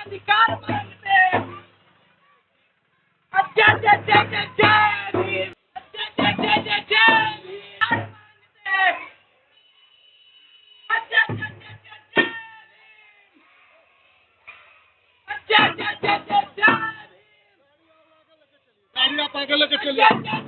अधिकार मांगते जय जय जय जय जय भीम जय जय जय जय जय भीम जय जय जय जय जय जय जय जय जय गाड़ी आप आगे लेके चलिए।